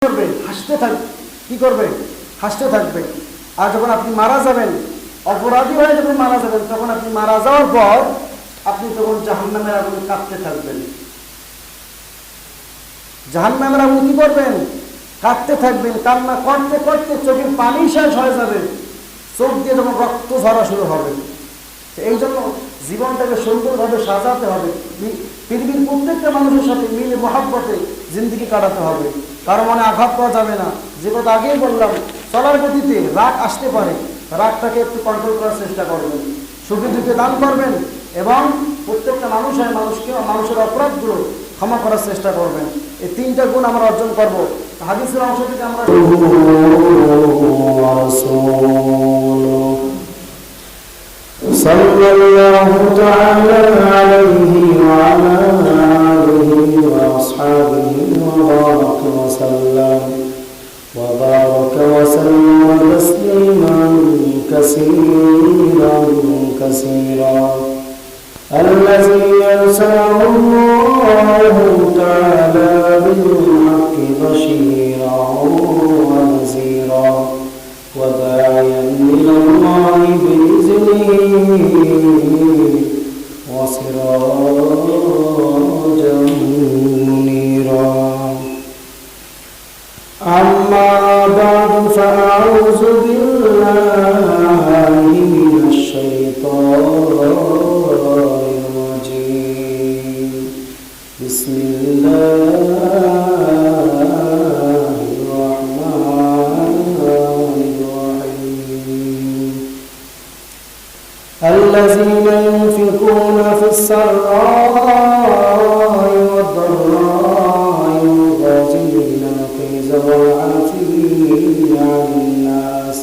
করবে, হাসতে থাকবে। কি করবে? হাসতে থাকবে। আর যখন আপনি মারা যাবেন, অপরাধী হয়ে যখন মারা যাবেন, তখন আপনি মারা যাওয়ার পর আপনি তখন জাহান্নামের আগুনে কাঁপতে থাকবেন। জাহান্নামের আগুনে কি করবেন? কাঁদতে থাকবেন। কান্না করতে করতে চোখের পানি শেষ হয়ে যাবে, চোখ দিয়ে যখন রক্ত ঝরা শুরু হবে। এই জন্য জীবনটাকে সুন্দরভাবে সাজাতে হবে। পৃথিবীর প্রত্যেকটা মানুষের সাথে মিলে মহাব্বতে জিন্দেগি কাটাতে হবে। কারো মনে আঘাত পাওয়া যাবে না। যে কথা আগেই বললাম, চলার গতিতে রাগ আসতে পারে, রাগটাকে একটু কন্ট্রোল করার চেষ্টা করবেন। সুখে দুঃখে দান করবেন এবং প্রত্যেকটা মানুষের অপরাধগুলো ক্ষমা করার চেষ্টা করবেন। এই তিনটা গুণ আমরা অর্জন করব। হাদিসের অংশ থেকে আমরা সাল্লাল্লাহু তাআলা আলাইহি ওয়া আলা আলিহি ওয়া আসহাবিহি ওয়া বারাকা ওয়া সাল্লাম তাসলিমান কাসীরা الذي أرسله الله تعالى بالحق بشيرا ونذيرا وداعيا إلى الله بإذنه وسراجا منيرا. أما بعد فأعوذ بالله من الشيطان الرجيم. بسم الله الرحمن الرحيم. الذين ينفقون في السراء والضراء والكاظمين الغيظ والعافين عن الناس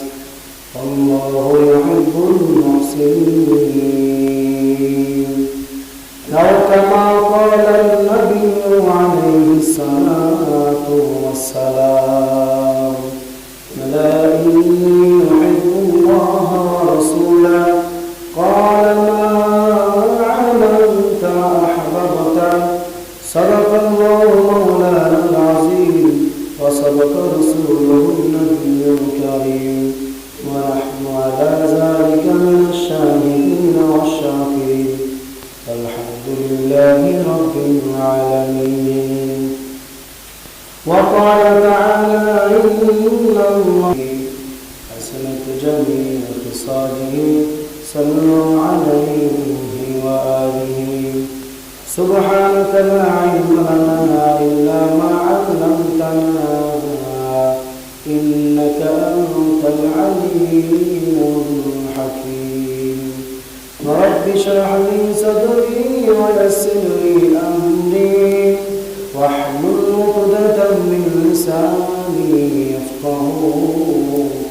والله يحب المحسنين. أو كما قال النبي عليه الصلاة والسلام: ألا إني أحب الله ورسوله. قال ما عملت أحببت. صدق الله مولانا العظيم وصدق رسوله النبي الكريم ونحن على ذلك من الشاهدين والشاكرين. الحمد لله رب العالمين. وقال تعالى: إن الله حسنة جميع خصاله صلوا عليه وآله. سبحانك لا علم لنا إلا ما علمتنا إنك أنت العليم الحكيم. رب اشرح لي صدري ويسر لي أمري واحلل عقدة من لساني يفقهوا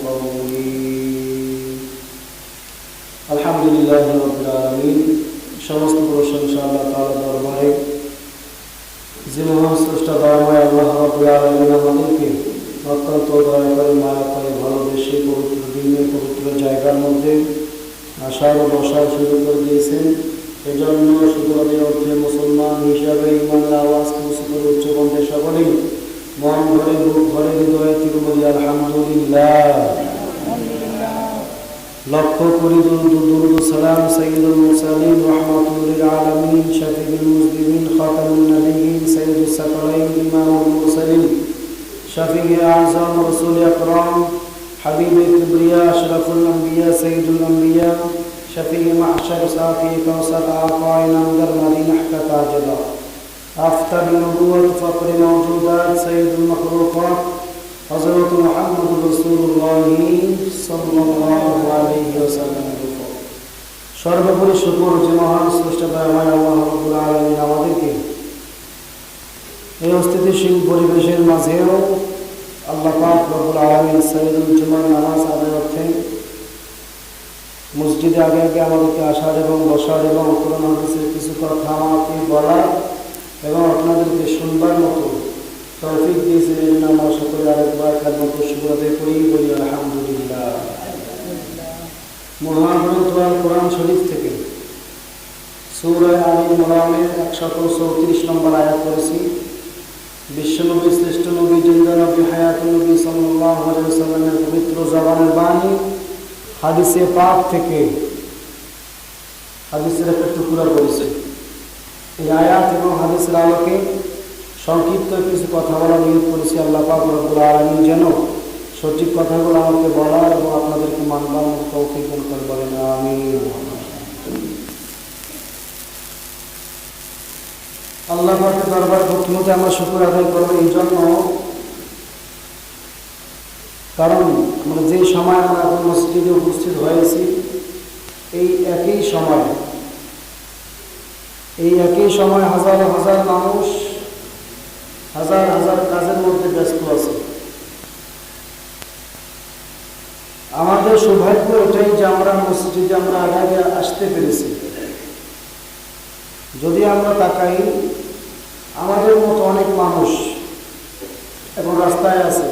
قولي. الحمد لله رب العالمين. সমস্ত প্রশংসা আল্লাহ তাআলার দরবারে, যে মহান স্রষ্টা দয়াময় আল্লাহ রাব্বুল আলামিন আমাদেরকে অত্যন্ত দয়া করে, মায়া করে, ভালোবেসে পবিত্র দিনে, পবিত্র জায়গার মধ্যে আসার ও বসার সুযোগ করে দিয়েছেন। এজন্য শুধুমাত্র অর্থে মুসলমান হিসাবে ইমানের আওয়াজ উঁচু করে উচ্চ কণ্ঠে সকলেই মন ভরে, বুক ভরে, হৃদয়ে থেকে বলি আলহামদুলিল্লাহ। লক্ষ কোটি দুরূদ সালাম সাইয়্যিদুল মুরসালিন রাহমাতুল লিল আলামিন শাফিউল মুজনিবিন খাতামুন নবিয়্যিন সাইয়্যিদুস সাকালাইন ইমামুল মুরসালিন শাফিউল আযম রাসূল আকরাম হাবিবুল কিবরিয়া আশরাফুল আম্বিয়া সাইয়্যিদুল আম্বিয়া শাফিউ মাহশার সাফি কাউসার আকাইনা আনদার মদিনা হাক্কা তাজলা আফতার নবুওয়াত ফখরে মাওজুদাত সাইয়্যিদুল মাখলুকাত হযরত মুহাম্মদুর রাসূলুল্লাহ সাল্লাল্লাহু আলাইহি ওয়াসাল্লাম। সর্বোপরি শুকর যে মহান স্রষ্টা দয়াময় আল্লাহ রাব্বুল আলামিন আমাদেরকে এই অস্থিতিশীল পরিবেশের মাঝেও আল্লাহ পাক রব্বুল আলামিন সাইয়্যিদুল জুমার নামাজ আদায় অর্থে মসজিদে আগে আগে আমাদেরকে আসার এবং বসার এবং কোরআন হাদিসের কিছু কথা আমাকে বলার এবং আপনাদেরকে শুনবার মতো তৌফিক দিয়েছেন। এই জন্য আমরা সকলে আরেকবার কালিমা শুকর আদায় করি, বলি আলহামদুলিল্লাহ। মহান গ্রন্থ আল কোরআন শরীফ থেকে সূরা আলে ইমরানের 134 নম্বর আয়াত করেছি। বিশ্বনবী শ্রেষ্ঠ নবী জিন্দা নবী হায়াতুন নবী সাল্লাল্লাহু আলাইহি ওয়াসাল্লামের পবিত্র জবানের বাণী হাদিসে পাক থেকে হাদিসের একটা টুকরা করেছে। এই আয়াত এবং হাদিসের আলোকে সংক্ষিপ্ত কিছু কথা বলা নিয়োগ করেছি। আল্লাহ পাক রব্বুল আলামিন যেন সঠিক কথাগুলো আমাকে বলার এবং আপনাদেরকে মানবার মতো তৌফিক দান করে বলেন আমিন। আল্লাহ পাকের দরবার প্রথমত আমরা শুকর আদায় করবো এই জন্য, কারণ আমরা যে সময় আমরা এখন মসজিদে উপস্থিত হয়েছি এই একই সময় হাজার হাজার মানুষ হাজার হাজার কাজের মধ্যে ব্যস্ত আছে। আমাদের সৌভাগ্য এটাই যে আমরা মসজিদে আমরা আগে আসতে পেরেছি। যদি আমরা তাকাই, আমাদের মতো অনেক মানুষ এখন রাস্তায় আছে,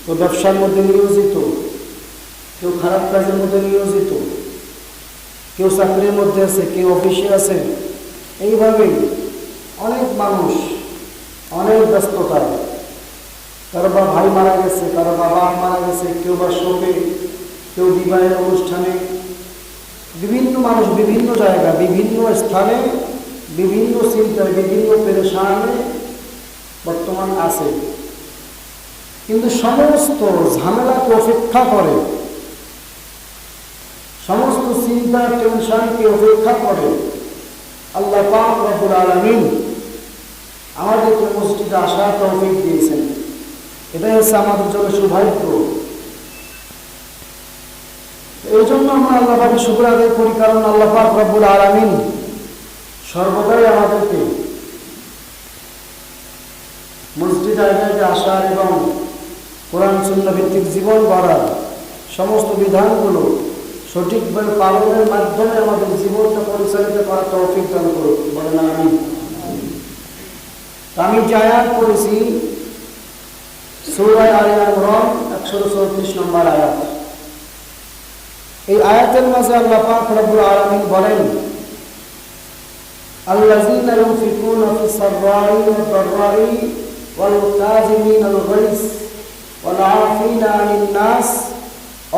কেউ ব্যবসার মধ্যে নিয়োজিত, কেউ খারাপ কাজের মধ্যে নিয়োজিত, কেউ চাকরির মধ্যে আছে, কেউ অফিসে আছে। এইভাবেই অনেক মানুষ অনেক ব্যস্ততায়, কারো বা ভাই মারা গেছে, কারো বাবা মারা গেছে, কেউ বা শোকে, কেউ বিবাহের অনুষ্ঠানে, বিভিন্ন মানুষ বিভিন্ন জায়গা বিভিন্ন স্থানে বিভিন্ন চিন্তায় বিভিন্ন পেরেশানে বর্তমান আছে। কিন্তু সমস্ত ঝামেলাকে উপেক্ষা করে, সমস্ত চিন্তা টেনশনকে উপেক্ষা করে আল্লাহ পাক রব্বুল আলামিন আমাদেরকে মসজিদে আসার তৌফিক দিয়েছেন। এটাই হচ্ছে আমাদের জন্য সৌভাগ্য। এই জন্য আমরা আল্লাহ পাকের শুকর আদায় করি, কারণ আল্লাহ পাক রব্বুল আলামিন সর্বদাই আমাদেরকে মসজিদে আসার এবং কোরআন সুন্নাহ ভিত্তিক জীবন গড়ার সমস্ত বিধানগুলো সঠিকভাবে পালনের মাধ্যমে আমাদের জীবনটা পরিচালিত করার তৌফিক দান করুন, বলেন আমিন। আমি যে আয়াত পড়েছি সূরা আলে ইমরান 134 নম্বর আয়াত। এই আয়াতের মাঝে আল্লাহ পাক রব্বুল আলামিন বলেন, আল্লাযীনা ইউনফিকুনা ফিস-সাররাই ওয়াদ-দাররাই ওয়াল-কাযিমিনাল গায়জ ওয়াল-আফিনা আনিন নাস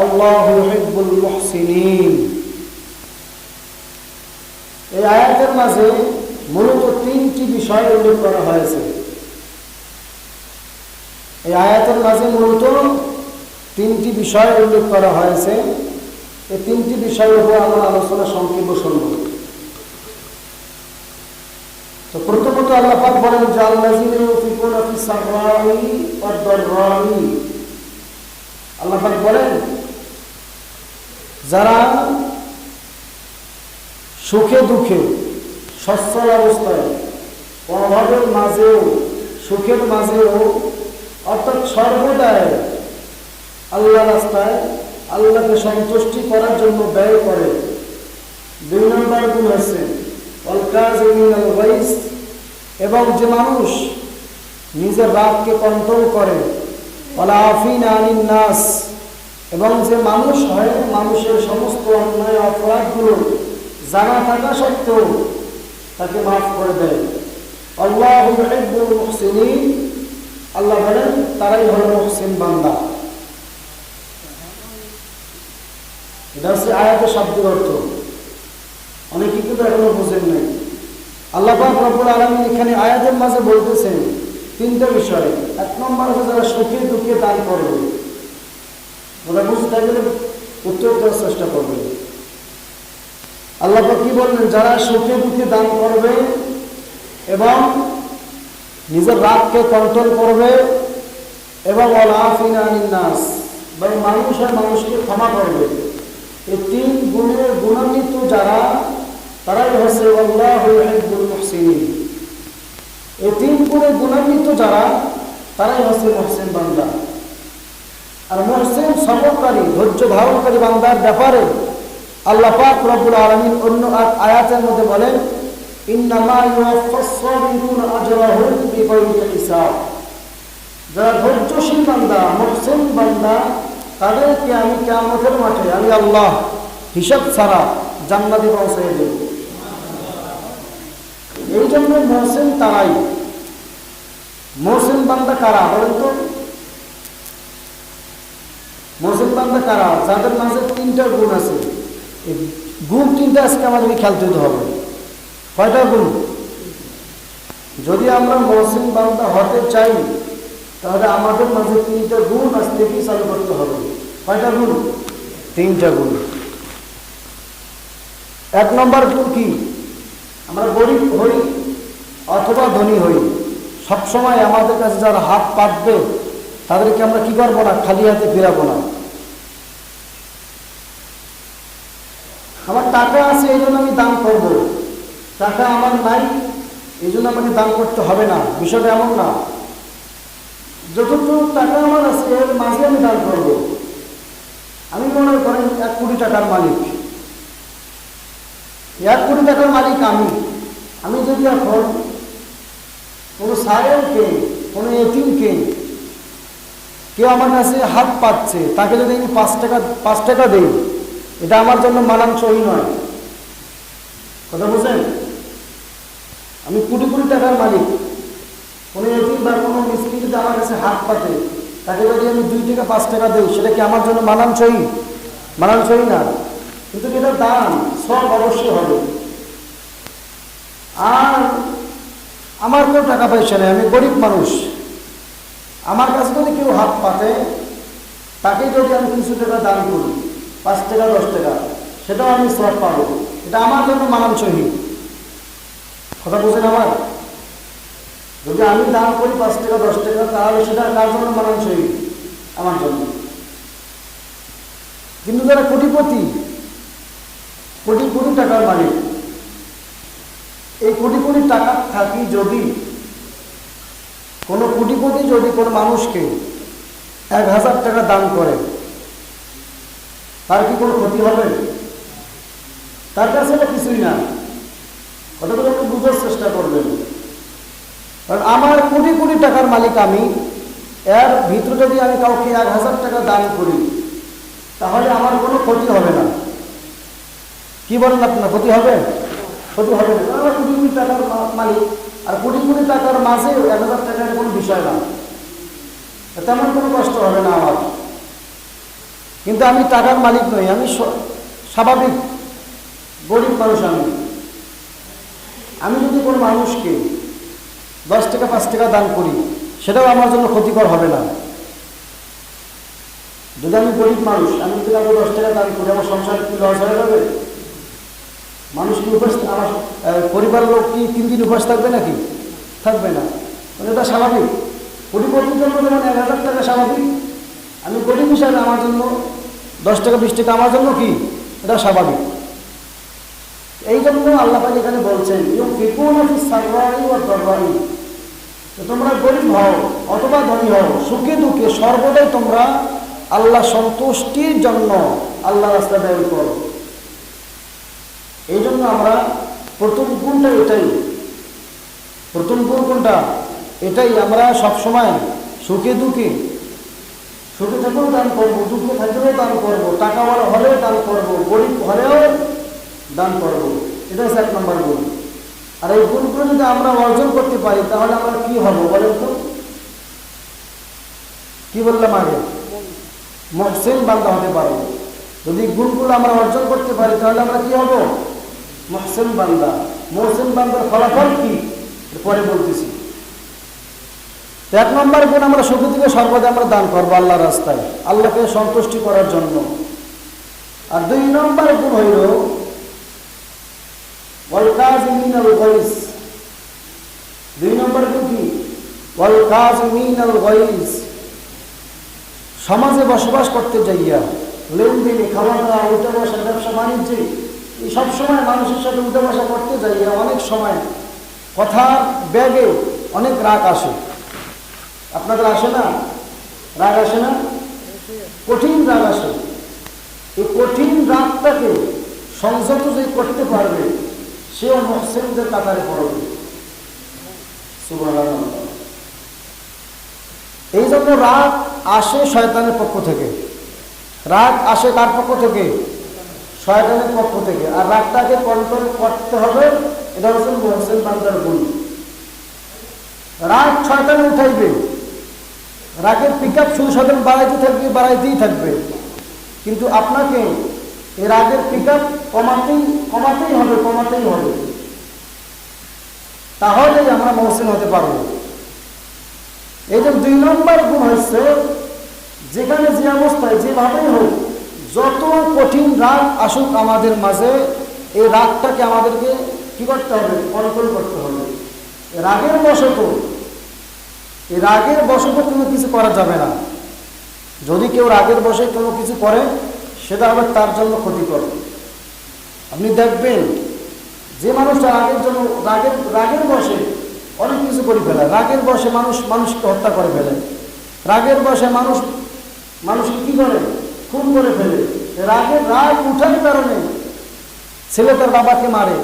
আল্লাহু ইউহিব্বুল মুহসিনিন। এই আয়াতের মাঝে মূলত তিনটি বিষয় উল্লেখ করা হয়েছে। এই আয়াতের মাঝে মূলত তিনটি বিষয় উল্লেখ করা হয়েছে। এই তিনটি বিষয়ের উপর আমরা আলোচনা সংক্ষেপে শুনব। তো প্রথমত আল্লাহ পাক বলেন যে আল্লাযীনা ইউনফিকুনা ফিস-সাররাই ওয়াদ-দাররাই। আল্লাহ পাক বলেন যারা সুখে দুঃখে সচ্ছল অবস্থায়, অভাবের মাঝেও সুখের মাঝেও, অর্থাৎ সর্বদাই আল্লাহ রাস্তায় আল্লাহকে সন্তুষ্টি করার জন্য ব্যয় করে। 2 নম্বর গুণ হচ্ছে ওয়াল-কাযিমিনাল গায়জ, এবং যে মানুষ নিজের রাগকে কন্ট্রোল করে, ওয়াল-আফিনা আনিন নাস, এবং যে মানুষ হয় মানুষের সমস্ত অন্যায় অপরাধগুলো জানা থাকা সত্ত্বেও তাকে মাফ করে দেয়। আল্লাহু ইউহিব্বুল মুহসিনিন, আল্লাহ বলেন তারাই হলো মুহসিন বান্দা। এটা হচ্ছে আয়াতের শাব্দিক অর্থ। অনেকে কিন্তু এখনো বুঝেন নাই। আল্লাহ পাক রব্বুল আলামিন এখানে আয়াতের মাঝে বলতেছেন তিনটা বিষয়। 1 নম্বর হচ্ছে যারা সুখে দুঃখে দান করবে। ওরা বুঝতে গেলে উত্তর দেওয়ার চেষ্টা করবে। আল্লাহ পাক কি বললেন? যারা সুখে দুঃখে দান করবে এবং নিজের রাগকে কন্ট্রোল করবে এবং ওয়াল-আফিনা আনিন নাস, মানে মানুষ আর মানুষকে ক্ষমা করবে। এই 3 গুণের গুণান্বিত যারা, তারাই হচ্ছে আল্লাহু ইউহিব্বুল মুহসিনিন। এই 3 গুণের গুণান্বিত যারা, তারাই হচ্ছে মুহসিন বান্দা। আর মুহসিন সবরকারী, ধৈর্য ধারণকারী বান্দার ব্যাপারে আল্লাহ পাক রব্বুল আলামিন অন্য আয়াতের মধ্যে বলেন, ইন্নামা ইউওয়াফাস-সাবিরুনা আজরাহুম বিগাইরি হিসাব। যারা ধৈর্যশীল বান্দা, মুহসিন বান্দা, তাদেরকে আমি কিয়ামতের মাঠে আমি আল্লাহ হিসাব ছাড়া জান্নাতে পৌঁছে দেব। এই জন্য মুহসিন তারাই মুহসিন বান্দা কারা বলেন তো? মুহসিন বান্দা কারা? যাদের মাঝে তিনটা গুণ আছে। এই গুণ তিনটা আজকে আমাদেরকে খেয়াল করতে হবে। কয়টা গুণ? যদি আমরা মুহসিন বান্দা হতে চাই তাহলে আমাদের মাঝে তিনটা গুণ আজ থেকেই চালু করতে হবে। কয়টা গুণ? তিনটা গুণ। এক নম্বর গুণ কি? আমরা গরিব হই অথবা ধনী হই, সবসময় আমাদের কাছে যারা হাত পাতবে তাদেরকে আমরা কি করবো না? খালি হাতে ফিরাবো না। আমার টাকা আছে এই জন্য আমি দান করব, টাকা আমার নাই এই জন্য আমাকে দান করতে হবে না, বিষয়টা এমন না। যতটুকু টাকা আমার আছে এর মাঝে আমি দান করব। আমি মনে করেন 1 কোটি টাকার মালিক, 1 কোটি টাকার মালিক আমি যদি এখন কোনো সায়েলকে, কোনো এতিমকে, কেউ আমার কাছে হাত পাচ্ছে, তাকে যদি আমি 5 টাকা দেই, এটা আমার জন্য মানানসই নয়। কথা বুঝেন? আমি কোটি কোটি টাকার মালিক, কোনো এতিম বা কোনো মিসকিন যদি আমার কাছে হাত পাতে, তাকে যদি আমি 2 টাকা 5 টাকা দেই, সেটা কি আমার জন্য মানানসই? মানানসই না। কিন্তু এটা দান, সব অবশ্যই হবে। আর আমার কেউ টাকা পয়সা নেই, আমি গরিব মানুষ, আমার কাছে যদি কেউ হাত পাতে, তাকে যদি আমি কিছু টাকা দান করি, 5 টাকা 10 টাকা, সেটাও আমি সওয়াব পাবো। এটা আমার জন্য মানানসই। কথা বুঝেন আমার? যদি আমি দান করি 5 টাকা 10 টাকা, তাহলে সেটা কার জন্য মানানসই? আমার জন্য। কিন্তু যারা কোটিপতি, কোটি কোটি টাকার মালিক, এই কোটি কোটি টাকা থাকি যদি কোনো কোটিপতি যদি কোনো মানুষকে 1000 টাকা দান করে, তার কি কোনো ক্ষতি হবে? তার কাছে এটা কিছুই না। কথাগুলো একটু বুঝার চেষ্টা করবেন। কারণ আমার কোটি কোটি টাকার মালিক আমি, এর ভিতরে যদি আমি কাউকে 1000 টাকা দান করি, তাহলে আমার কোনো ক্ষতি হবে না। কি বলেন আপনার? ক্ষতি হবে? ক্ষতি হবে না। আমার কোটি কোটি টাকার মালিক, আর কোটি কোটি টাকার মাঝে 1000 টাকার কোনো বিষয় না, তেমন কোনো কষ্ট হবে না আমার। কিন্তু আমি টাকার মালিক নই, আমি স্বাভাবিক গরিব মানুষ। আমি যদি কোনো মানুষকে 10 টাকা 5 টাকা দান করি, সেটাও আমার জন্য ক্ষতিকর হবে না। যদি আমি গরিব মানুষ, আমি যদি কাউকে 10 টাকা দান করি, আমার সংসার কি লস হয়ে যাবে? মানুষ কি উপাস, আমার পরিবারের লোক কি 3 দিন উপাস থাকবে নাকি? থাকবে না। মানে এটা স্বাভাবিক। কোটিপতির জন্য যেমন 1000 টাকা স্বাভাবিক, আমি গরিব হিসাবে আমার জন্য 10 টাকা 20 টাকা আমার জন্য কি? এটা স্বাভাবিক। এই জন্য আল্লাহ পাক এখানে বলছেন, তোমরা গরিব হও অথবা ধনী হও, সুখে দুঃখে সর্বদাই তোমরা আল্লাহ সন্তুষ্টির জন্য আল্লাহ রাস্তা ব্যয় করো। এই জন্য আমরা প্রথম গুণটা এটাই, প্রথম গুণ কোনটা? এটাই, আমরা সবসময় সুখে দুঃখে, সুখে থাকলেও দান করবো, দুঃখে থাকলেও দান করবো, টাকাওয়ালা হলেও দান করবো, গরিব হলেও দান করবো। এটা হচ্ছে 1 নম্বর গুণ। আর এই গুণগুলো যদি আমরা অর্জন করতে পারি, তাহলে আমরা কি হব বলেন তো? কি বললাম আগে? মুহসিন বান্দা হতে পারবো। যদি গুণগুলো আমরা অর্জন করতে পারি, তাহলে আমরা কি হব? মুহসিন বান্দা। মুহসিন বান্দার ফলাফল কি পরে বলতেছি। 1 নম্বর গুণ, আমরা সুখে থেকে সর্বদা আমরা দান করবো আল্লাহর রাস্তায়, আল্লাহকে সন্তুষ্টি করার জন্য। আর 2 নম্বর গুণ হইল ওয়াল কাযিমিনাল গায়জ। 2 নম্বর গুণ কি? ওয়াল কাযিমিনাল গায়জ। সমাজে বসবাস করতে যাইয়া, লেনদেনে, খাওয়া দাওয়া, উঠে বসা, ব্যবসা বাণিজ্যে, এই সবসময় মানুষের সাথে উঠে বসা করতে যাইয়া অনেক সময় কথার ব্যাগে অনেক রাগ আসে। আপনাদের আসে না? রাগ আসে না? কঠিন রাগ আসে। এই কঠিন রাগটাকে সংযত যে করতে পারবে, সেও মুহসিনদের কাতারে পড়বে। সুবহানাল্লাহ। এই জন্য রাগ আসে শয়তানের পক্ষ থেকে। রাগ আসে কার পক্ষ থেকে? শয়তানের পক্ষ থেকে। আর রাগটাকে কন্ট্রোল করতে হবে, এটা হচ্ছে মুহসিন বান্দার গুণ। রাগ শয়তান উঠাইবে, রাগের পিকআপ শুধু শয়তান বাড়াইতেই থাকবে। কিন্তু আপনাকে এই রাগের পিকআপ কমাতেই হবে, তাহলেই আমরা মহসিন হতে পারবো। এই যে 2 নম্বর গুণ হচ্ছে, যেখানে যে অবস্থায় যেভাবেই হোক, যত কঠিন রাগ আসুক আমাদের মাঝে, এই রাগটাকে আমাদেরকে কি করতে হবে? কন্ট্রোল করতে হবে। এই রাগের বশত কোনো কিছু করা যাবে না। যদি কেউ রাগের বশে কোনো কিছু করে, সেটা হবে তার জন্য ক্ষতিকর। আপনি দেখবেন যে মানুষটা রাগের বশে অনেক কিছু করে ফেলে, রাগের বশে মানুষকে হত্যা করে ফেলে, রাগের বশে মানুষকে কি করে? খুন করে ফেলে। রাগ উঠার কারণে ছেলে তার বাবাকে মারে,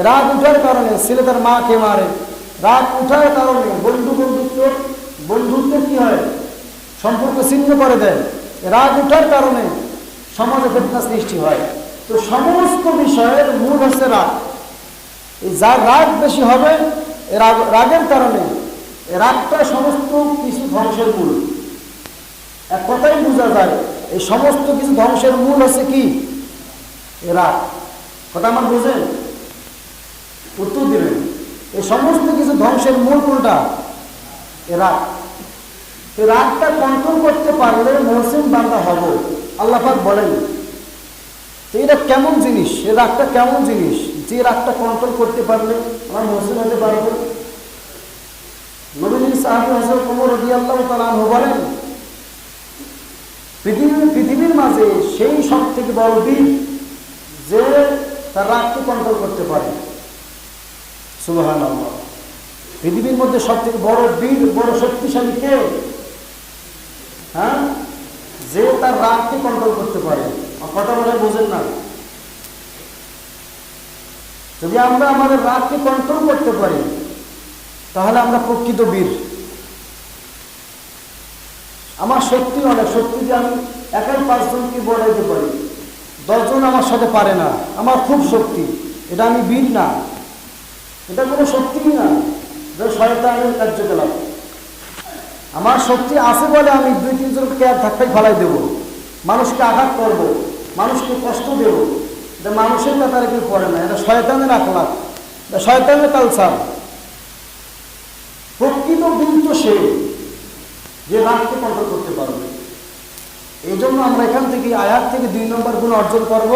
রাগ উঠার কারণে ছেলে তার মাকে মারে, রাগ উঠার কারণে বন্ধুত্বের কি হয়? সম্পর্ক ছিন্ন করে দেয়। রাগ উঠার কারণে সমাজে ফিতনা সৃষ্টি হয়। তো সমস্ত বিষয়ের মূল হচ্ছে রাগ। যার রাগ বেশি হবে, রাগের কারণে রাগটা সমস্ত কিছু ধ্বংসের মূল। এক কথাই বোঝা যায়, এই সমস্ত কিছু ধ্বংসের মূল হচ্ছে কি? রাগ। কথা আমার বুঝেন? উত্তর দিবেন। এই সমস্ত কিছু ধ্বংসের মূল কোনটা? রাগ। এই রাগটা কন্ট্রোল করতে পারলে মহসিন বান্দা হব, আল্লাহ পাক বলেন। তো এটা কেমন জিনিস? এই রাগটা কেমন জিনিস যে রাগটা কন্ট্রোল করতে পারলে আমরা মহসিন হতে পারবো? নবীজি সাহাবী হযরত ওমর রাদিয়াল্লাহু তাআলা আনহু বলেন, পৃথিবীর মাঝে সেই সবথেকে বড় বীর যে তার রাগকে কন্ট্রোল করতে পারে। সুবহানাল্লাহ। পৃথিবীর মধ্যে সবথেকে বড় বীর, বড় শক্তিশালী কে? হ্যাঁ, যে তার রাগকে কন্ট্রোল করতে পারে। কথা বলে বোঝেন না? যদি আমরা আমাদের রাগকে কন্ট্রোল করতে পারি, তাহলে আমরা প্রকৃত বীর। আমার শক্তি অনেক, শক্তি যে আমি একাই 5 জনকে বড়াইতে পারি, 10 জন আমার সাথে পারে না, আমার খুব শক্তি, এটা আমি বীর না, এটা কোনো শক্তি না, এটা শয়তানের কার্যকলাপ। আমার শক্তি আছে বলে আমি 2-3 জনকে আর ধাক্কায় ফেলাই দেব, মানুষকে আঘাত করব, মানুষকে কষ্ট দেব, এটা মানুষের কাতারে কেউ পড়ে না, এটা শয়তানের আখলাক, এটা শয়তানের কালচার। প্রকৃত বীর তো সে যে রাগকে কন্ট্রোল করতে পারবে। এই জন্য আমরা এখান থেকে আয়াত থেকে 2 নম্বর গুণ অর্জন করব,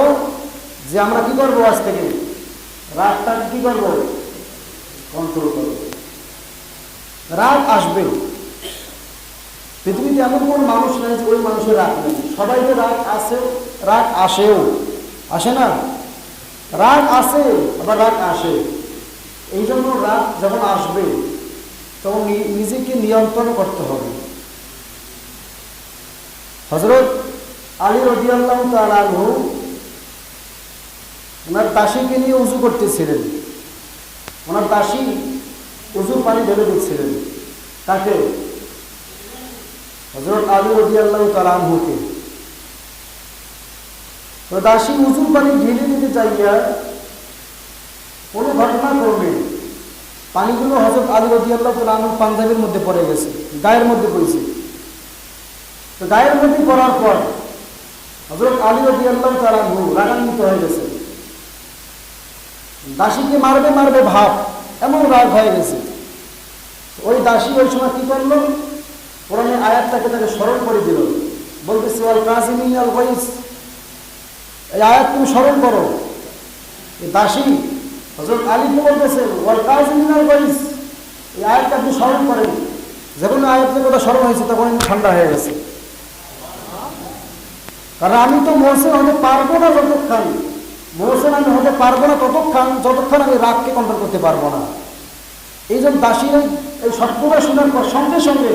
যে আমরা কি করব? আজ থেকে রাগটাকে কি করব? কন্ট্রোল করব। রাগ আসবে, পৃথিবীতে এমন কোন মানুষ নেই যে ওই মানুষের রাগ নেই। সবাই যে রাগ আছে, রাগ আসেও, আসে না? রাগ আসে, আবার রাগ আসে। এই জন্য রাগ যখন আসবে তখন নিজেকে নিয়ন্ত্রণ করতে হবে। হযরত আলী রাদিয়াল্লাহু তাআলা আনহু ওনার দাসীকে নিয়ে উযু করতেছিলেন। ওনার দাসী উযুর পানি ঢেলে দিচ্ছিলেন। তাকে? হযরত আলী রাদিয়াল্লাহু তাআলা আনহুকে। তো দাসী উযুর পানি ঢেলে দিতে চাইয়া কোনো ঘটনা করবে, পানিগুলো হযরত আলী রাদিয়াল্লাহু তাআলা আনহুর পাঞ্জাবির মধ্যে পড়ে গেছে, গায়ের মধ্যে পড়েছে। তো গায়ের মধ্যে পড়ার পর হযরত আলী রাদিয়াল্লাহু তাআলা আনহু রাগান্বিত হয়ে গেছে। দাসীকে মারবে ভাব, এমন রাগ হয়ে গেছে। ওই দাসী ওই সময় কি করলো? কোরআনের আয়াতটাকে তাকে স্মরণ করে দিল, বলতেছে ওয়াল কাযিমিন আল গায়জ। এই আয়াত তুমি স্মরণ করো। এই দাসী হযরত আলীকে বলতেছে ওয়াল কাযিমিন আল গায়জ, এই আয়াতটা আপনি স্মরণ করেন। যখন আয়াতের কথা স্মরণ হয়েছে তখন ঠান্ডা হয়ে গেছে। কারণ আমি তো মহসিন হতে পারবো না যতক্ষণ, মহসিন আমি হতে পারবো না যতক্ষণ আমি রাগকে কন্ট্রোল করতে পারবো না। এই জন্য দাসীর এই শব্দটা শোনার পর সঙ্গে সঙ্গে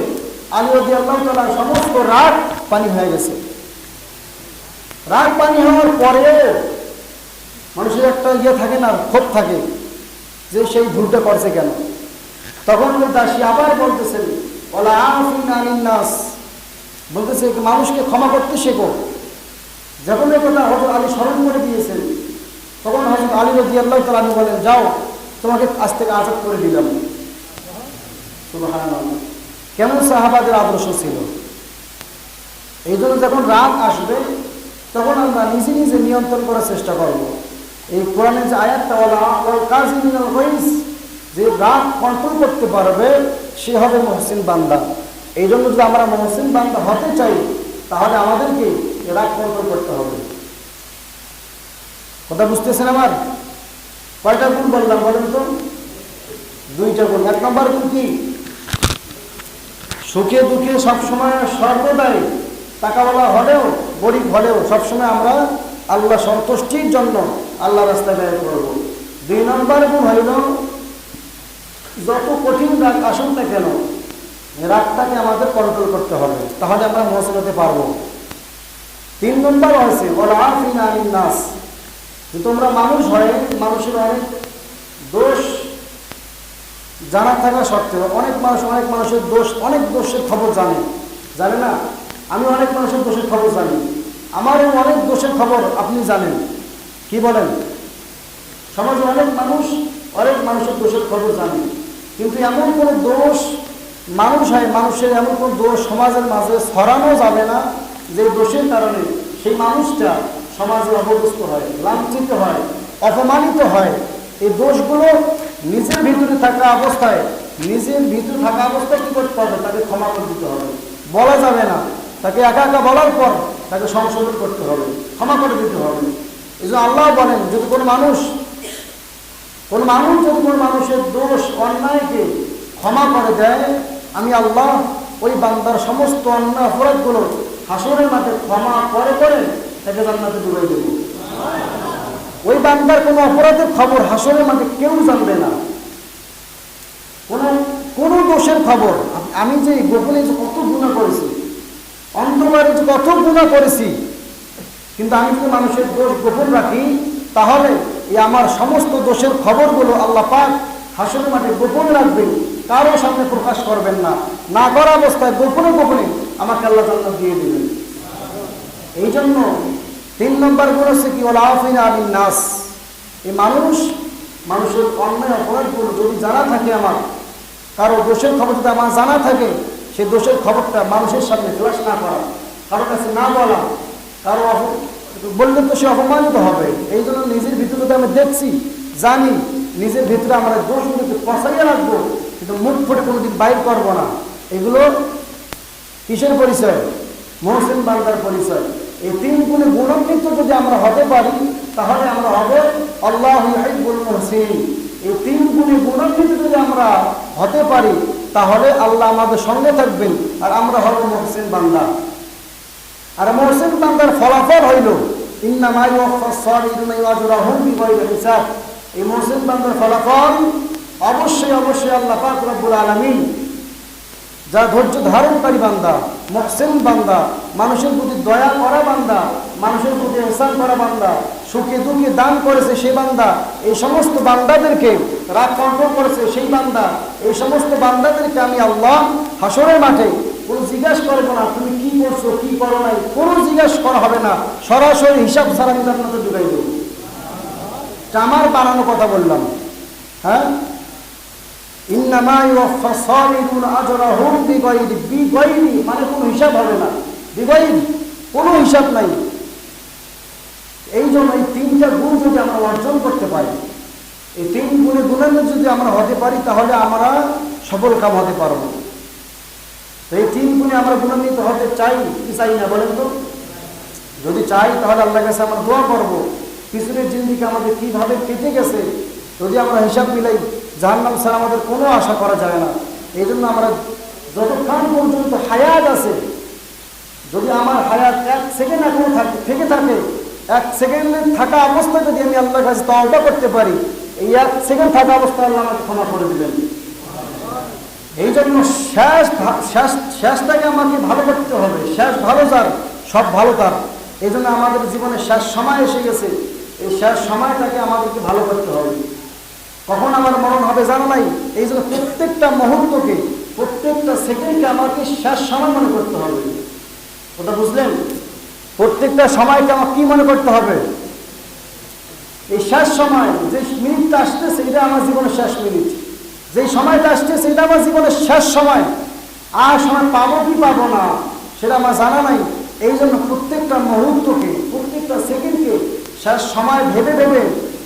আলী রাদিয়াল্লাহু তাআলা সমস্ত রাগ পানি হয়ে গেছে। রাগ পানি হওয়ার পরে মানুষের একটা থাকে না, ক্ষোভ থাকে যে সেই ভুলটা করছে কেন। তখন ওই দাসী আবার বলতেছেন ওয়ালা আফিনা আনিন নাস, বলতেছে মানুষকে ক্ষমা করতে শেখো। যখন এই কথা হযরত আলী স্মরণ করে দিয়েছেন, তখন হযরত আলী রাদিয়াল্লাহু তাআলা বলেন যাও, তোমাকে আজ থেকে আজাদ করে দিলাম। সুবহানাল্লাহ। কেমন সাহাবাদের আদর্শ ছিল। এই জন্য যখন রাত আসবে তখন আমরা নিজে নিজে নিয়ন্ত্রণ করার চেষ্টা করব। এই কোরআনের যে আয়াতটা ওয়াল কাযিমিনাল গাইজ, যে রাত কন্ট্রোল করতে পারবে সে হবে মুহসিন বান্দা। এই জন্য যদি আমরা মুহসিন বান্দা হতে চাই তাহলে আমাদেরকে রাত কন্ট্রোল করতে হবে। কথা বুঝতেছেন আমার? কয়টা গুণ বললাম বলেন তো? 2টা গুণ। 1 নম্বর গুণ কি? সুখে দুঃখে সবসময় সর্বদাই টাকাওয়ালা হলেও গরিব হলেও সবসময় আমরা আল্লাহ সন্তুষ্টির জন্য আল্লাহ রাস্তায় ব্যয় করব। 2 নম্বর গুণ হইল যত কঠিন রাগ আসুন না কেন রাগটাকে আমাদের কন্ট্রোল করতে হবে, তাহলে আমরা মুহসিন হতে পারবো। 3 নম্বর হয়েছে ওয়াল আফিনা আনিন নাস, যে তোমরা মানুষ হয়ে মানুষের অনেক দোষ জানা থাকা সত্ত্বেও অনেক মানুষের দোষ, অনেক দোষের খবর জানে না? আমি অনেক মানুষের দোষের খবর জানি, আমারও অনেক দোষের খবর আপনি জানেন। কি বলেন? সমাজে অনেক মানুষের দোষের খবর জানে, কিন্তু এমন কোনো দোষ মানুষের এমন কোনো দোষ সমাজের মাঝে ছড়ানো যাবে না যে দোষের কারণে সেই মানুষটা সমাজে অপদস্থ হয়, লাঞ্ছিত হয়, অপমানিত হয়। এই দোষগুলো নিজের ভিতরে থাকা অবস্থায় কি করতে হবে? তাকে ক্ষমা করে দিতে হবে। বলা যাবে না, তাকে একা বলার পর তাকে সংশোধন করতে হবে, ক্ষমা করে দিতে হবে। এই জন্য আল্লাহ বলেন যদি কোনো মানুষ যদি কোনো মানুষের দোষ অন্যায়কে ক্ষমা করে দেয়, আমি আল্লাহ ওই বান্দার সমস্ত অন্যায় অপরাধগুলো হাসরের মাঠে ক্ষমা করে তাকে জান্নাতে ডুবাই দেব। ওই বান্দার কোনো অপরাধের খবর হাসরের মাঠে কেউ জানবে না, কোনো দোষের খবর। আমি যে গোপনে যে কত গুনাহ করেছি, অন্ধকারে যে কত গুনাহ করেছি, কিন্তু আমি যদি মানুষের দোষ গোপন রাখি তাহলে এই আমার সমস্ত দোষের খবরগুলো আল্লাহ পাক হাসরের মাঠে গোপন রাখবেন, কারো সামনে প্রকাশ করবেন না করা অবস্থায় গোপনে আমাকে আল্লাহ জান্নাত দিয়ে দিবেন। এই জন্য 3 নম্বর গুণ হচ্ছে কি ওয়াল আফিনা আনিন নাস, এই মানুষের অন্যায় অপরাধগুলো যদি জানা থাকে, আমার কারো দোষের খবর যদি আমার জানা থাকে, সেই দোষের খবরটা মানুষের সামনে ফ্লাশ না করা, কারোর কাছে না বলা, বললে তো সে অপমানিত হবে। এই জন্য নিজের ভিতরে যদি আমি দেখছি, জানি, নিজের ভিতরে আমরা দোষগুলোকে পচাইয়া রাখবো, কিন্তু মুখ ফুটে কোনোদিন বাইর করবো না। এগুলো কিসের পরিচয়? মুহসিন বান্দার পরিচয়। এই 3 গুণে গুণান্বিত যদি আমরা হতে পারি তাহলে আমরা হব আল্লাহু ইউহিব্বুল মুহসিন। এই 3 গুণে গুণান্বিত যদি আমরা হতে পারি তাহলে আল্লাহ আমাদের সঙ্গে থাকবেন আর আমরা হব মুহসিন বান্দা। আর মুহসিন বান্দার ফলাফল হইল ইন্নামা ইউওয়াফাস সাবিরুনা আজরাহুম বিগাইরি হিসাব। এই মুহসিন বান্দার ফলাফল অবশ্যই আল্লাহ পাক রব্বুল আলামিন, যা ধৈর্য ধারণকারী বান্দা, মুহসিন বান্দা, মানুষের প্রতি দয়া করা বান্দা, মানুষের প্রতি ইহসান করা বান্দা, সুখে দুঃখে দান করেছে সেই বান্দা, এই সমস্ত বান্দাদেরকে রাগ কন্ট্রোল করেছে সেই বান্দা, এই সমস্ত বান্দাদেরকে আমি আল্লাহ হাসরের মাঠে কোনো জিজ্ঞাসা করবো না তুমি কি করছো কি করো নাই, কোনো জিজ্ঞাসা করা হবে না, সরাসরি হিসাব ছাড়া আমি জান্নাতে ঢুকাই দেবো। আমার বানানো কথা বললাম। হ্যাঁ, ইন্নামা ইউওয়াফাস সাবিরুনা আজরাহুম বিগাইরি মানে কোনো হিসাব হবে না, বিগাইরি কোনো হিসাব নাই। এই জন্য এই 3টা গুণ যদি আমরা অর্জন করতে পারি, এই 3 গুণে গুণান্বিত যদি আমরা হতে পারি তাহলে আমরা সফল কাম হতে পারবো। তো এই 3 গুণে আমরা গুণান্বিত হতে চাই কি চাই না বলেন তো? যদি চাই তাহলে আল্লাহর কাছে আমরা দোয়া করবো পিছনের জিন্দেগি আমাদের কিভাবে কেটে গেছে যদি আমরা হিসাব মিলাই, জাহান্নাম ছাড়া আমাদের কোনো আশা করা যায় না। এই জন্য আমরা যতক্ষণ পর্যন্ত হায়াত আছে, যদি আমার হায়াত 1 সেকেন্ড এখনো থেকে থাকে, 1 সেকেন্ডে থাকা অবস্থায় যদি আমি আল্লাহর কাছে তওবা করতে পারি, এই 1 সেকেন্ড থাকা অবস্থায় আল্লাহ আমাকে ক্ষমা করে দিবেন। এই জন্য শেষটাকে আমাকে ভালো করতে হবে। শেষ ভালো যার, সব ভালো তার। এই জন্য আমাদের জীবনে শেষ সময় এসে গেছে, এই শেষ সময়টাকে আমাদেরকে ভালো করতে হবে। কখন আমার মরণ হবে জানা নাই, এই জন্য প্রত্যেকটা মুহূর্তকে, প্রত্যেকটা সেকেন্ডকে আমাকে শেষ সময় মনে করতে হবে। ওটা বুঝলেন? প্রত্যেকটা সময়কে আমার কি মনে করতে হবে? এই শেষ সময়, যে মিনিটটা আসতেছে এটা আমার জীবনের শেষ মিনিট। যে সময়টা আসছে সেটা আমার জীবনের শেষ সময়, আর সময় পাবো কি পাবো না সেটা আমার জানা নাই। এই জন্য প্রত্যেকটা মুহূর্তকে, প্রত্যেকটা সেকেন্ডকে শেষ সময় ভেবে ভেবে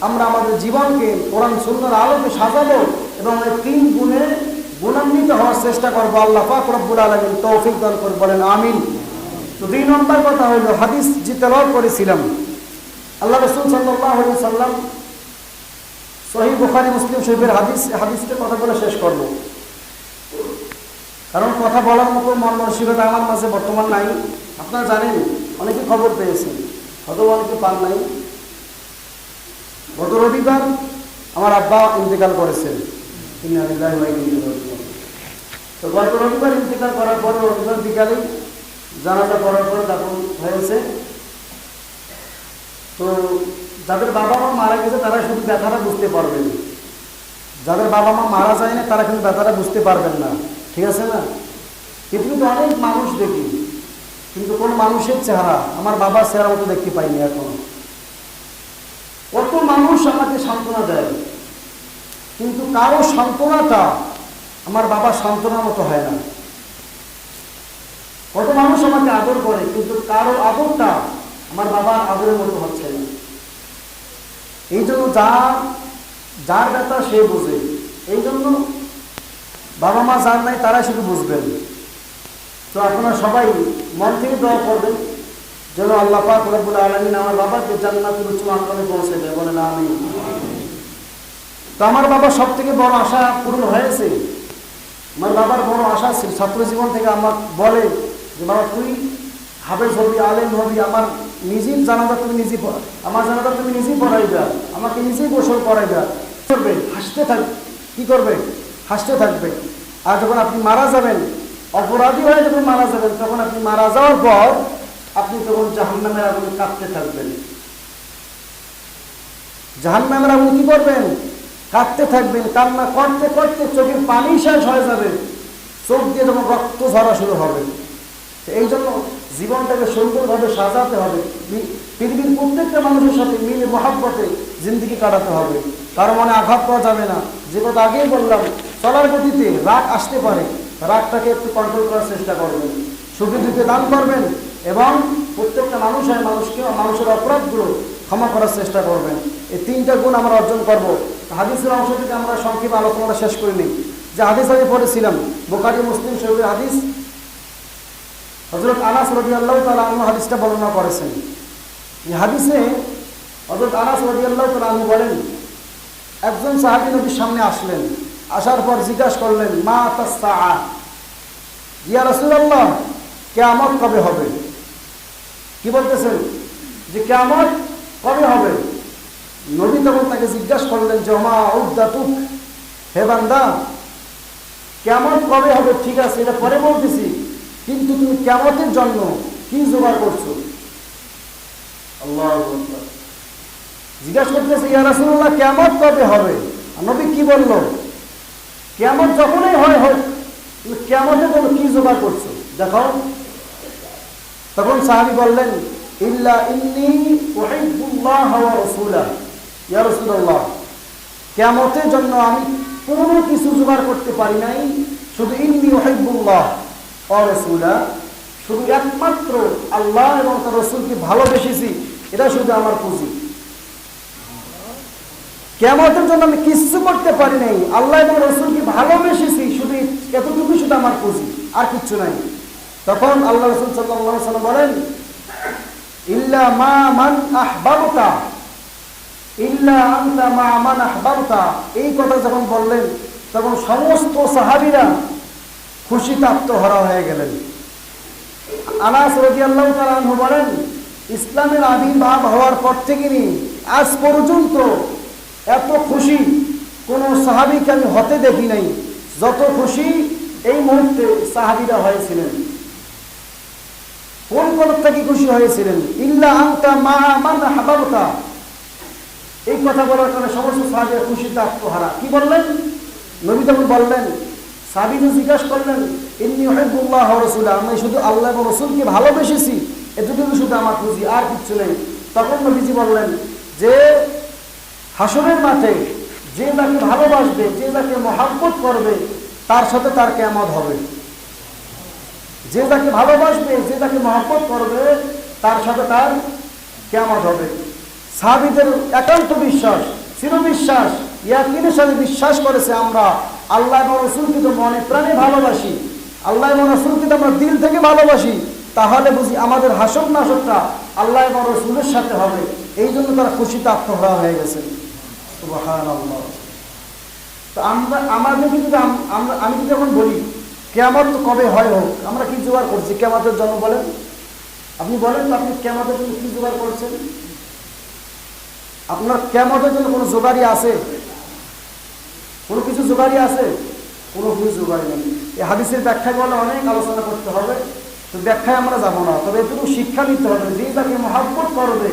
আমরা আমাদের জীবনকে কোরআন সুন্নাহর আলোকে সাজাবো এবং এই 3 গুণে গুণান্বিত হওয়ার চেষ্টা করবো। আল্লাহ পাক রব্বুল আলামিন তৌফিক দান করুন, বলেন আমিন। তো 2 নম্বর কথা হলো হাদিস যে তেলাওয়াত করেছিলাম, আল্লাহ রাসূল সাল্লাল্লাহু আলাইহি ওয়াসাল্লাম সহিহ বুখারী মুসলিম শরীফের হাদিসটা কথা বলে শেষ করব, কারণ কথা বলার মতো মন মানসিকতা আমার মাঝে বর্তমান নাই। আপনারা জানেন, অনেকে খবর পেয়েছেন, হয়তো অনেকে পান নাই। গত রবিবার আমার আব্বা ইন্তেকাল করেছেন, ইন্না লিল্লাহি ওয়া ইন্না ইলাইহি রাজিউন। তো গত রবিবার ইন্তেকাল করার পর রবিবার বিকালে জানাজা পড়ার পর দাফন হয়েছে। তো যাদের বাবা মা মারা গেছে তারা শুধু ব্যথাটা বুঝতে পারবেন, যাদের বাবা মা মারা যায় না তারা কিন্তু ব্যথাটা বুঝতে পারবেন না, ঠিক আছে না? পৃথিবীতে অনেক মানুষ দেখি, কিন্তু কোন মানুষের চেহারা আমার বাবার চেহারা মতো দেখতে পাইনি এখনো। কত মানুষ আমাকে সান্ত্বনা দেয়, কিন্তু কারো সান্ত্বনাটা আমার বাবার সান্ত্বনার মতো হয় না। কত মানুষ আমাকে আদর করে, কিন্তু কারো আদরটা আমার বাবার আদরের মতো হচ্ছে না। এই জন্য যার ব্যথা সে বোঝে। এই জন্য বাবা মা যার নাই তারাই শুধু বুঝবেন। তো আপনারা সবাই মন থেকে দোয়া করবেন যেন আল্লাহ পাক রব্বুল আলামিন আমার বাবাকে জান্নাতুল উচ্চ মাকামে পৌঁছে দেয়, বলেন আমিন। তো আমার বাবার সব থেকে বড় আশা পূরণ হয়েছে। আমার বাবার বড় আশা ছিল, ছাত্র জীবন থেকে আমার বলে যে বাবা তুই হাফেজ হবি, আলেম হবি, আমার নিজের জানাজা তুমি নিজেই, আমার জানাজা তুমি নিজেই পড়াইবা, আমাকে নিজেই গোসল করাইবা। করবে হাসতে থাক, কি করবে? হাসতে থাকবে। আর যখন আপনি মারা যাবেন, অপরাধী হয়ে যখন মারা যাবেন, তখন আপনি মারা যাওয়ার পর আপনি তখন জাহান্নামের আগুনে কাঁপতে থাকবেন। জাহান্নামের আগুনে কি করবেন? কাঁদতে থাকবেন, কান্না করতে করতে চোখের পানি শেষ হয়ে যাবে, চোখ দিয়ে যখন রক্ত ঝরা শুরু হবে। এই জন্য জীবনটাকে সুন্দরভাবে সাজাতে হবে, পৃথিবীর প্রত্যেকটা মানুষের সাথে মিলে মহাব্বতে জিন্দেগি কাটাতে হবে। কারো মনে আঘাত পাওয়া যাবে না। যে কথা আগেই বললাম, চলার গতিতে রাগ আসতে পারে, রাগটাকে একটু কন্ট্রোল করার চেষ্টা করবেন, সুখে দুঃখে দান করবেন এবং প্রত্যেকটা মানুষের অপরাধগুলো ক্ষমা করার চেষ্টা করবেন। এই 3টা গুণ আমরা অর্জন করব। হাদিসের অংশ থেকে আমরা সংক্ষেপে আলোচনাটা শেষ করিনি। যে হাদিস আমি পড়েছিলাম বুখারী মুসলিম শরীফের হাদিস, হযরত আনাস রাদিয়াল্লাহু তাআলা আনহু হাদিসটা বর্ণনা করেছেন। এই হাদিসে হযরত আনাস রাদিয়াল্লাহু তাআলা আনহু বলেন, একজন সাহাবী নবীর সামনে আসলেন, আসার পর জিজ্ঞাসা করলেন, মা তাসআ, ইয়া রাসূলুল্লাহ কিয়ামত কবে হবে? কি বলতেছেন যে কিয়ামত কবে হবে? নবী তখন তাকে জিজ্ঞাসা করলেন যে মা উদ্দাতুক, হে বান্দা কিয়ামত কবে হবে ঠিক আছে, এটা পরে বলতেছি, কিন্তু তুমি কিয়ামতের জন্য কি জোগাড় করছো? আল্লাহু আকবার। জিজ্ঞাসা করতেছে, ইয়া রাসূলুল্লাহ কিয়ামত কবে হবে? আর নবী কি বলল? কিয়ামত যখনই হয় হোক, তুমি কিয়ামতের জন্য কি জোগাড় করছো দেখাও। তখন সাহাবী বললেন, ইল্লা ইন্নী উহিব্বুল্লাহ ওয়া রাসূলাহু, ইয়া রাসূলুল্লাহ কিয়ামতের জন্য আমি কোনো কিছু জোগাড় করতে পারি নাই, শুধু ইন্নী উহিব্বুল্লাহ ওয়া রাসূলাহু, শুধু একমাত্র আল্লাহ এবং তার রাসূলকে ভালোবেসেছি, এটা শুধু আমার পুঁজি। কিয়ামতের জন্য আমি কিছু করতে পারি নাই, আল্লাহ এবং রাসূলকে ভালোবেসেছি, শুধু এতটুকু শুধু আমার পুঁজি, আর কিচ্ছু নাই। তখন আল্লাহ রাসূল সাল্লাল্লাহু আলাইহি ওয়াসাল্লাম বলেন, ইল্লা মা মান আহবাবতা, ইল্লা আনতা মা মান আহবাবতা। এই কথা যখন বললেন তখন সমস্ত সাহাবীরা খুশিতে আত্মহারা হয়ে গেলেন। আনাস রাদিয়াল্লাহু তাআলা আনহু বলেন, ইসলামের আবির্ভাব হওয়ার পর থেকে নিয়ে আজ পর্যন্ত এত খুশি কোন সাহাবীকে আমি হতে দেখি নাই, যত খুশি এই মুহূর্তে সাহাবীরা হয়েছিলেন। কোন থেকে খুশি হয়েছিলেন? ইল্লা আনতা মা মান আহবাবতা। এই কথা বলার কারণে সমস্ত সাহাবীরা খুশিতে আত্মহারা। কি বললেন? নবী তখন বললেন, সাহাবীরা জিজ্ঞাসা করলেন, ইন্নী উহিব্বুল্লাহ ওয়া রাসূলাহু, আমি শুধু আল্লাহ এবং রাসূলকে ভালোবেসেছি, এতটুকু শুধু আমার খুশি, আর কিছু নেই। তখন নবীজি বললেন যে হাসরের মাঠে যে যাকে ভালোবাসবে, যে যাকে মহব্বত করবে, তার সাথে তার কিয়ামত হবে। যে যাকে ভালোবাসবে, যে যাকে মহব্বত করবে, তার সাথে তার কিয়ামত হবে। সাহাবীদের একান্ত বিশ্বাস, চিরবিশ্বাস, ইয়াকিনের সাথে বিশ্বাস করেছে আমরা আল্লাহ এবং রাসূলকে তো মনে প্রাণে ভালোবাসি, আল্লাহ এবং রাসূলকে তো আমরা দিল থেকে ভালোবাসি, তাহলে বুঝি আমাদের হাসর নাসরটা আল্লাহ এবং রাসূলের সাথে হবে। এই জন্য তারা খুশিতে আত্মহারা হয়ে গেছে। সুবহানাল্লাহ। তো আমাদের কিন্তু আমি যদি যখন বলি কিয়ামত তো কবে হয় হোক, আমরা কি জোগাড় করছি কিয়ামতের জন্য? বলেন, আপনি বলেন তো, আপনি কিয়ামতের জন্য কি জোগাড় করছেন? আপনার কিয়ামতের জন্য কোনো জোগাড়ি আছে? কোনো কিছু জোগাড়ি আছে? কোনো কিছু জোগাড়ি নেই। এই হাদিসের ব্যাখ্যা বলে অনেক আলোচনা করতে হবে, তো ব্যাখ্যায় আমরা যাবো না। তবে এটুকু শিক্ষা নিতে হবে, যে তাকে মহব্বত করবে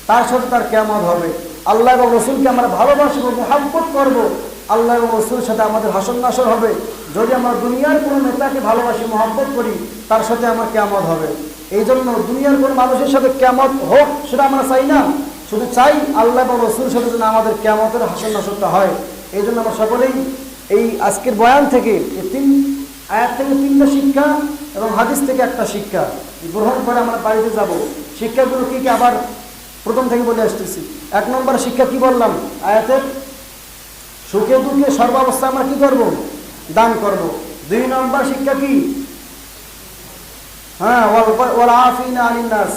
তার সাথে তার কিয়ামত হবে। আল্লাহ এবং রসুলকে আমরা ভালোবাসবো, মহব্বত করবো, আল্লাহ এবং রসুলের সাথে আমাদের হাসর নাসর হবে। যদি আমরা দুনিয়ার কোনো নেতাকে ভালোবাসি, মহব্বত করি, তার সাথে আমার কিয়ামত হবে। এই জন্য দুনিয়ার কোনো মানুষের সাথে কিয়ামত হোক সেটা আমরা চাই না, শুধু চাই আল্লাহ এবং রসুলের সাথে যেন আমাদের কিয়ামতের হাসর নাসরটা হয়। এই জন্য আমরা সকলেই এই আজকের বয়ান থেকে এই 3 আয়াত থেকে 3টা শিক্ষা এবং হাদিস থেকে একটা শিক্ষা গ্রহণ করে আমরা বাড়িতে যাব। শিক্ষাগুলো কি কি আবার প্রথম থেকে বলে আসতেছি। 1 নম্বর শিক্ষা কি বললাম আয়াতের? সুখে দুঃখে সর্বাবস্থা আমরা কি করব? দান করব। 2 নম্বর শিক্ষা কি? ওয়াল আফিনা আনিন নাস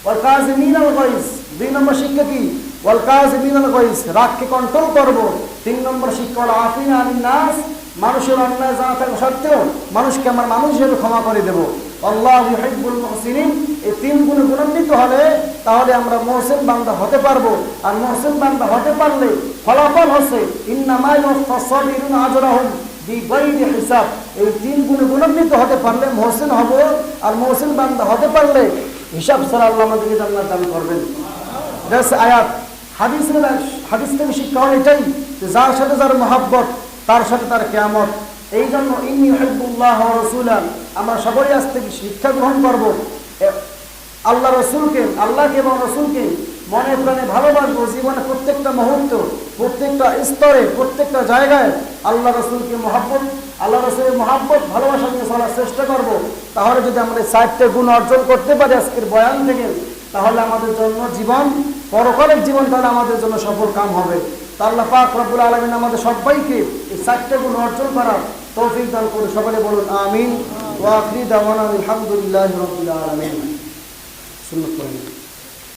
ওয়াল কাযিমিনা আল গায়জ। 2 নম্বর শিক্ষা কি? ওয়াল কাযিমিনা আল গায়জ, রাগকে কন্ট্রোল করব। 3 নম্বর শিক্ষা ওয়াল আফিনা আনিন নাস, মানুষের অন্যায় জানা থাকা সত্ত্বেও মানুষকে আমরা মানুষ হিসেবে ক্ষমা করে দেব। আল্লাহু ইউহিব্বুল মুহসিনিন। এই 3 গুণে গুণান্বিত হলে তাহলে আমরা মুহসিন বান্দা হতে পারবো। আর মুহসিন বান্দা হতে পারলে ফলাফল হচ্ছে ইন্নামা ইউওয়াফাস সাবিরুনা আজরাহুম বিগাইরি হিসাব। এই 3 গুণে গুণান্বিত হতে পারলে মুহসিন হব, আর মুহসিন বান্দা হতে পারলে হিসাব ছাড়া আল্লাহ আমাদেরকে জান্নাত দান করবেন। আয়াত হাদিস থেকে শিক্ষা হলো এটাই যে যার সাথে যার মহব্বত তার সাথে তার কিয়ামত। এই জন্য ইন্নী উহিব্বুল্লাহ ওয়া রাসূলাহ, আমরা সবাই আজ থেকে শিক্ষা গ্রহণ করব, আল্লাহ রসুলকে, আল্লাহকে এবং রসুলকে মনে প্রাণে ভালোবাসবো। জীবনে প্রত্যেকটা মুহূর্ত, প্রত্যেকটা স্তরে, প্রত্যেকটা জায়গায় আল্লাহ রসুলকে মহব্বত, আল্লাহ রসুলের মহব্বত, ভালোবাসা নিয়ে চলার চেষ্টা করব। তাহলে যদি আমরা এই 4টে গুণ অর্জন করতে পারি আজকের বয়ান থেকে, তাহলে আমাদের জন্য জীবন, পরকালের জীবন তাহলে আমাদের জন্য সফল কাম হবে। তা আল্লাহ পাক রব্বুল আলামিন আমাদের সবাইকে এই 4টে গুণ অর্জন করার তৌফিক দান করুন। সকলে বলুন আমিন। ওয়া আখিরু দাওয়ানা আলহামদুলিল্লাহি রাব্বিল আলামিন। সুন্নাত পড়েন।